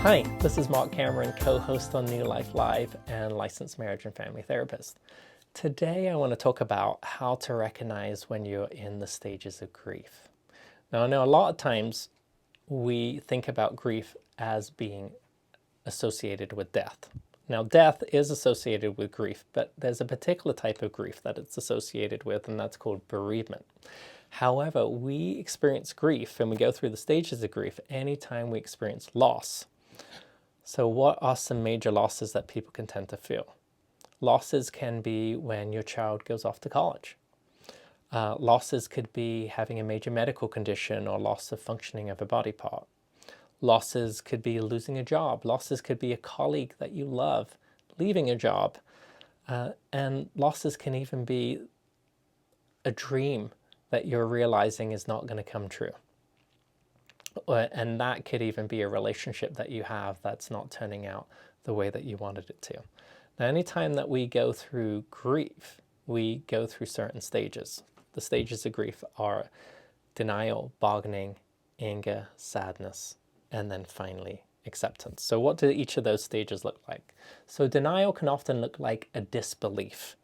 Hi, this is Marc Cameron, co-host on New Life Live and licensed marriage and family therapist. Today I want to talk about how to recognize when you're in the stages of grief. Now I know a lot of times we think about grief as being associated with death. Now death is associated with grief, but there's a particular type of grief that it's associated with, and that's called bereavement. However, we experience grief and we go through the stages of grief anytime we experience loss. So what are some major losses that people can tend to feel? Losses can be when your child goes off to college. Losses could be having a major medical condition or loss of functioning of a body part. Losses could be losing a job. Losses could be a colleague that you love leaving a job. And losses can even be a dream that you're realizing is not going to come true. And that could even be a relationship that you have that's not turning out the way that you wanted it to. Now, anytime that we go through grief, we go through certain stages. The stages of grief are denial, bargaining, anger, sadness, and then finally acceptance. So what do each of those stages look like? So denial can often look like a disbelief.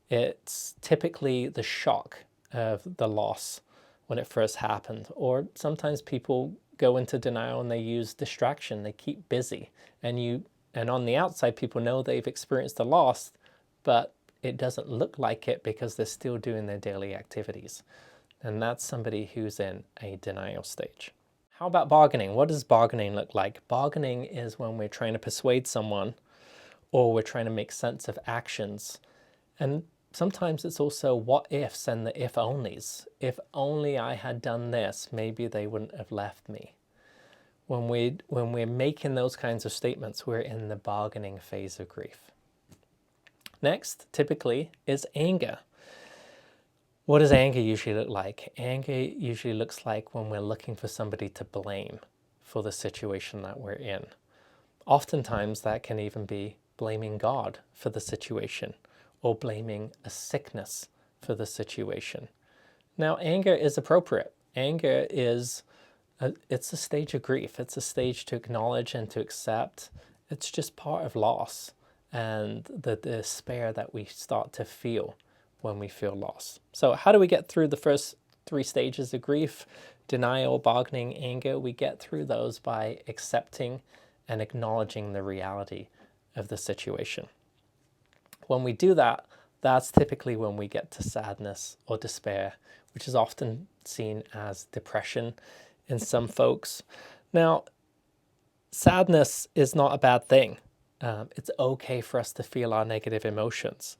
It's typically the shock of the loss when it first happened, or sometimes people go into denial and they use distraction. They keep busy, and on the outside people know they've experienced a loss, but it doesn't look like it because they're still doing their daily activities. And that's somebody who's in a denial stage. How about bargaining? What does bargaining look like? Bargaining is when we're trying to persuade someone or we're trying to make sense of actions. And sometimes it's also what ifs and the if onlys. If only I had done this, maybe they wouldn't have left me. When we're making those kinds of statements, we're in the bargaining phase of grief. Next, typically, is anger. What does anger usually look like? Anger usually looks like when we're looking for somebody to blame for the situation that we're in. Oftentimes, that can even be blaming God for the situation, or blaming a sickness for the situation. Now, anger is appropriate. Anger it's a stage of grief. It's a stage to acknowledge and to accept. It's just part of loss and the despair that we start to feel when we feel loss. So how do we get through the first three stages of grief? Denial, bargaining, anger. We get through those by accepting and acknowledging the reality of the situation. When we do that, that's typically when we get to sadness or despair, which is often seen as depression in some folks. Now, sadness is not a bad thing. It's okay for us to feel our negative emotions.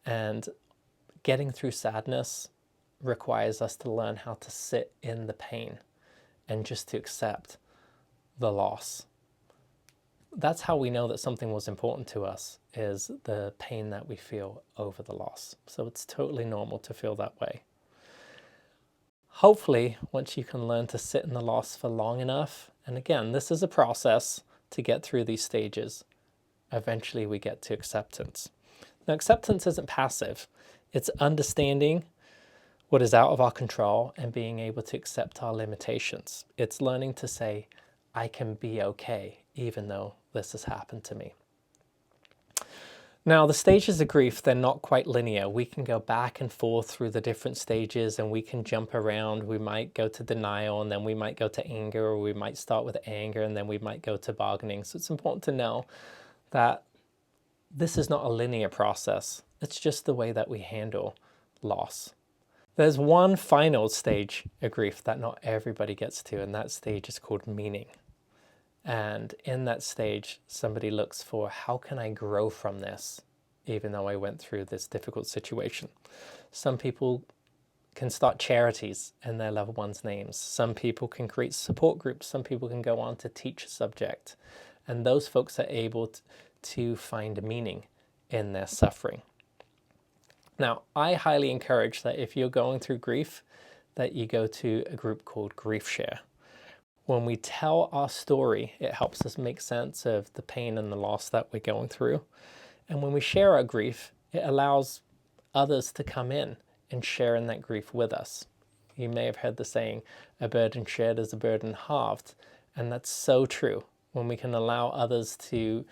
And getting through sadness requires us to learn how to sit in the pain and just to accept the loss. That's how we know that something was important to us, is the pain that we feel over the loss. So it's totally normal to feel that way. Hopefully, once you can learn to sit in the loss for long enough, and again, this is a process to get through these stages, eventually we get to acceptance. Now, acceptance isn't passive. It's understanding what is out of our control and being able to accept our limitations. It's learning to say, I can be okay, even though this has happened to me. Now, the stages of grief, they're not quite linear. We can go back and forth through the different stages and we can jump around. We might go to denial and then we might go to anger, or we might start with anger and then we might go to bargaining. So it's important to know that this is not a linear process. It's just the way that we handle loss. There's one final stage of grief that not everybody gets to, and that stage is called meaning. And in that stage, somebody looks for, how can I grow from this, even though I went through this difficult situation? Some people can start charities in their loved ones' names. Some people can create support groups. Some people can go on to teach a subject. And those folks are able to find meaning in their suffering. Now, I highly encourage that if you're going through grief, that you go to a group called Grief Share. When we tell our story, it helps us make sense of the pain and the loss that we're going through. And when we share our grief, it allows others to come in and share in that grief with us. You may have heard the saying, a burden shared is a burden halved. And that's so true. when we can allow others to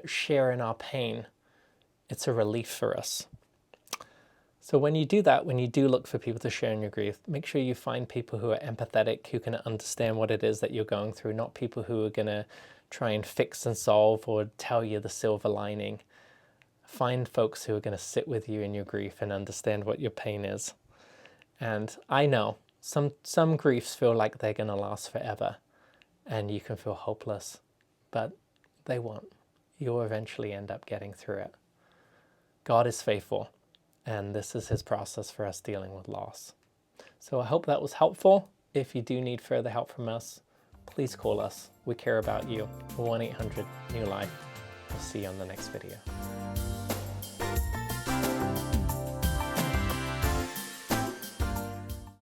share in our pain, it's a relief for us. So when you do that, when you do look for people to share in your grief, make sure you find people who are empathetic, who can understand what it is that you're going through, not people who are going to try and fix and solve or tell you the silver lining. Find folks who are going to sit with you in your grief and understand what your pain is. And I know some griefs feel like they're going to last forever and you can feel hopeless, but they won't. You'll eventually end up getting through it. God is faithful, and this is his process for us dealing with loss. So I hope that was helpful. If you do need further help from us, please call us. We care about you. 1-800-NEW-LIFE. We'll see you on the next video.